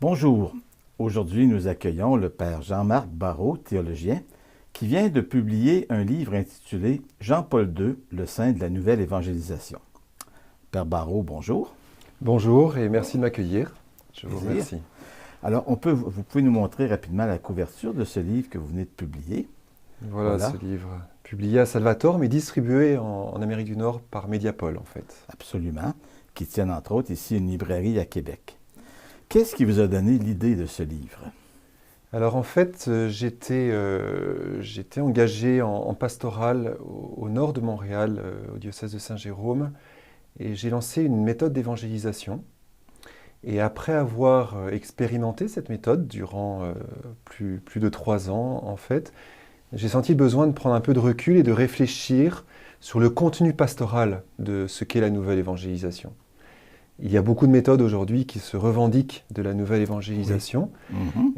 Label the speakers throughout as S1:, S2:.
S1: Bonjour. Aujourd'hui, nous accueillons le Père Jean-Marc Barrault, théologien, qui vient de publier un livre intitulé Jean-Paul II, le saint de la nouvelle évangélisation. Père Barrault, bonjour.
S2: Bonjour et merci de m'accueillir. Je vous remercie.
S1: Alors, vous pouvez nous montrer rapidement la couverture de ce livre que vous venez de publier.
S2: Voilà. Ce livre publié à Salvatore, mais distribué en Amérique du Nord par Mediapol, en fait.
S1: Absolument, qui tiennent entre autres ici une librairie à Québec. Qu'est-ce qui vous a donné l'idée de ce livre?
S2: Alors en fait, j'étais engagé en pastoral au nord de Montréal, au diocèse de Saint-Jérôme, et j'ai lancé une méthode d'évangélisation. Et après avoir expérimenté cette méthode durant plus de 3 ans, en fait, j'ai senti le besoin de prendre un peu de recul et de réfléchir sur le contenu pastoral de ce qu'est la nouvelle évangélisation. Il y a beaucoup de méthodes aujourd'hui qui se revendiquent de la nouvelle évangélisation,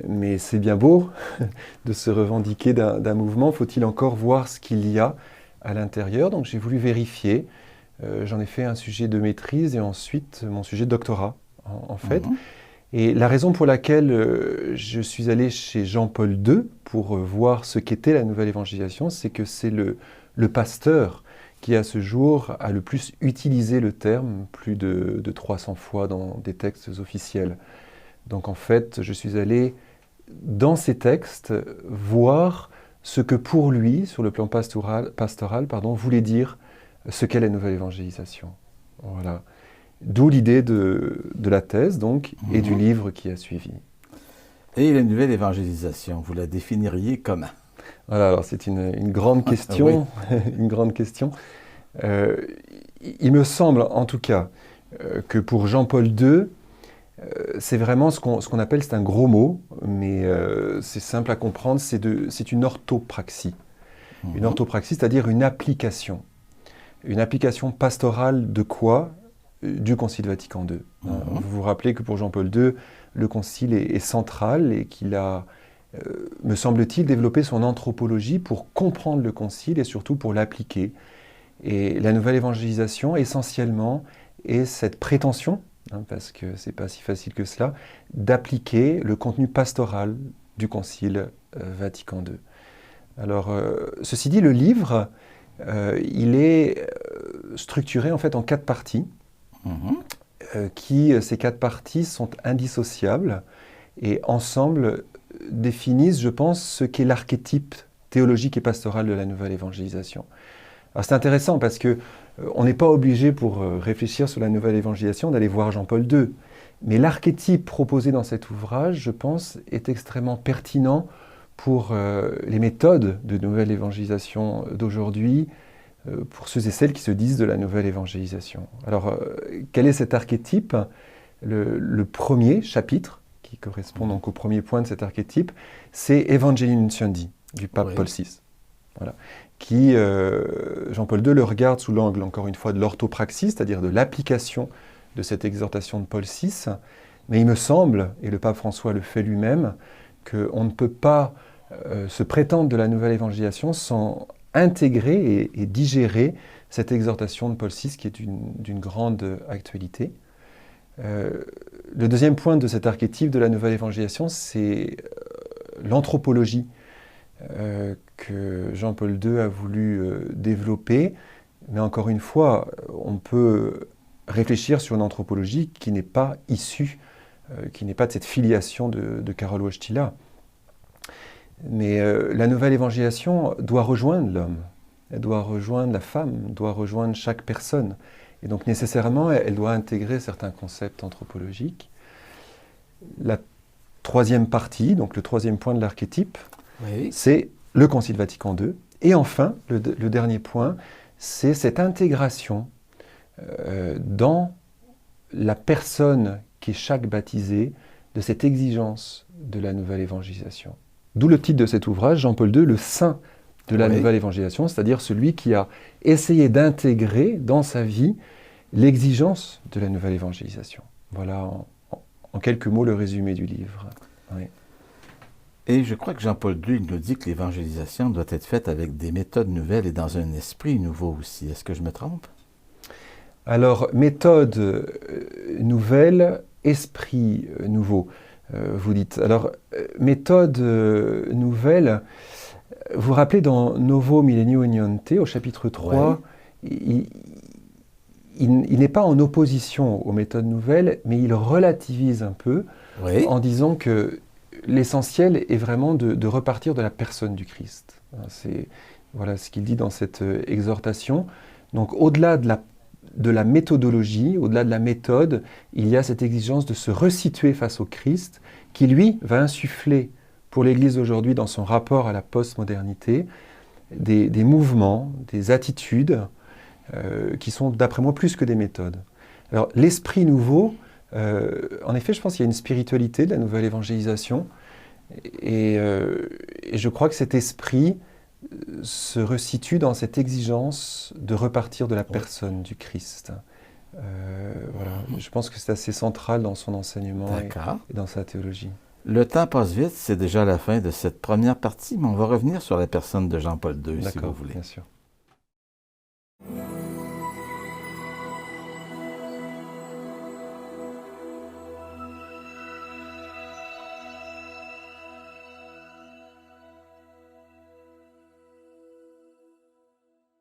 S2: mais c'est bien beau de se revendiquer d'un mouvement. Faut-il encore voir ce qu'il y a à l'intérieur? Donc j'ai voulu vérifier. J'en ai fait un sujet de maîtrise et ensuite mon sujet de doctorat, en fait. Et la raison pour laquelle je suis allé chez Jean-Paul II pour voir ce qu'était la nouvelle évangélisation, c'est que c'est le pasteur qui à ce jour a le plus utilisé le terme, plus de 300 fois dans des textes officiels. Donc en fait, je suis allé dans ces textes voir ce que pour lui, sur le plan pastoral, voulait dire ce qu'est la nouvelle évangélisation. Voilà. D'où l'idée de la thèse, donc, et du livre qui a suivi.
S1: Et la nouvelle évangélisation, vous la définiriez comment?
S2: Voilà, alors c'est une grande question. Une grande question. Il me semble, en tout cas, que pour Jean-Paul II, c'est vraiment ce qu'on appelle, c'est un gros mot, mais c'est simple à comprendre, c'est une orthopraxie. Une orthopraxie, c'est-à-dire une application. Une application pastorale de quoi? Du Concile Vatican II. Vous vous rappelez que pour Jean-Paul II, le Concile est central et qu'il a, me semble-t-il, développé son anthropologie pour comprendre le Concile et surtout pour l'appliquer. Et la nouvelle évangélisation, essentiellement, est cette prétention, parce que ce n'est pas si facile que cela, d'appliquer le contenu pastoral du Concile Vatican II. Alors, ceci dit, le livre, il est structuré en fait en 4 parties. Ces 4 parties sont indissociables et ensemble définissent, je pense, ce qu'est l'archétype théologique et pastoral de la nouvelle évangélisation. Alors c'est intéressant parce que on n'est pas obligé pour réfléchir sur la nouvelle évangélisation d'aller voir Jean-Paul II, mais l'archétype proposé dans cet ouvrage, je pense, est extrêmement pertinent pour les méthodes de nouvelle évangélisation d'aujourd'hui, pour ceux et celles qui se disent de la nouvelle évangélisation. Alors, quel est cet archétype? Le premier chapitre, qui correspond donc au premier point de cet archétype, c'est Evangelii Nunciandi, du pape Paul VI. Voilà. Qui, Jean-Paul II le regarde sous l'angle, encore une fois, de l'orthopraxie, c'est-à-dire de l'application de cette exhortation de Paul VI. Mais il me semble, et le pape François le fait lui-même, qu'on ne peut pas se prétendre de la nouvelle évangélisation sans intégrer et digérer cette exhortation de Paul VI qui est d'une grande actualité. Le deuxième point de cet archétype de la nouvelle évangélisation, c'est l'anthropologie que Jean-Paul II a voulu développer. Mais encore une fois, on peut réfléchir sur une anthropologie qui n'est pas issue, qui n'est pas de cette filiation de Karol Wojtyla. Mais la nouvelle évangélisation doit rejoindre l'homme, elle doit rejoindre la femme, doit rejoindre chaque personne. Et donc nécessairement, elle doit intégrer certains concepts anthropologiques. La troisième partie, donc le troisième point de l'archétype, c'est le Concile Vatican II. Et enfin, le dernier point, c'est cette intégration dans la personne qui est chaque baptisé de cette exigence de la nouvelle évangélisation. D'où le titre de cet ouvrage, Jean-Paul II, le saint de la nouvelle évangélisation, c'est-à-dire celui qui a essayé d'intégrer dans sa vie l'exigence de la nouvelle évangélisation. Voilà en quelques mots le résumé du livre. Oui.
S1: Et je crois que Jean-Paul II nous dit que l'évangélisation doit être faite avec des méthodes nouvelles et dans un esprit nouveau aussi. Est-ce que je me trompe?
S2: Alors, méthode nouvelle, esprit nouveau, vous dites. Alors, méthode nouvelle, vous vous rappelez dans Novo Millennio Uniante, au chapitre 3, il n'est pas en opposition aux méthodes nouvelles, mais il relativise un peu en disant que l'essentiel est vraiment de repartir de la personne du Christ. C'est voilà ce qu'il dit dans cette exhortation. Donc au-delà de la méthodologie, au-delà de la méthode, il y a cette exigence de se resituer face au Christ, qui lui va insuffler pour l'Église aujourd'hui dans son rapport à la postmodernité des mouvements, des attitudes qui sont d'après moi plus que des méthodes. Alors l'esprit nouveau, en effet je pense qu'il y a une spiritualité de la nouvelle évangélisation et je crois que cet esprit se resitue dans cette exigence de repartir de la personne du Christ. Voilà. Je pense que c'est assez central dans son enseignement et dans sa théologie.
S1: Le temps passe vite, c'est déjà la fin de cette première partie, mais on va revenir sur la personne de Jean-Paul II, si vous voulez.
S2: Bien sûr.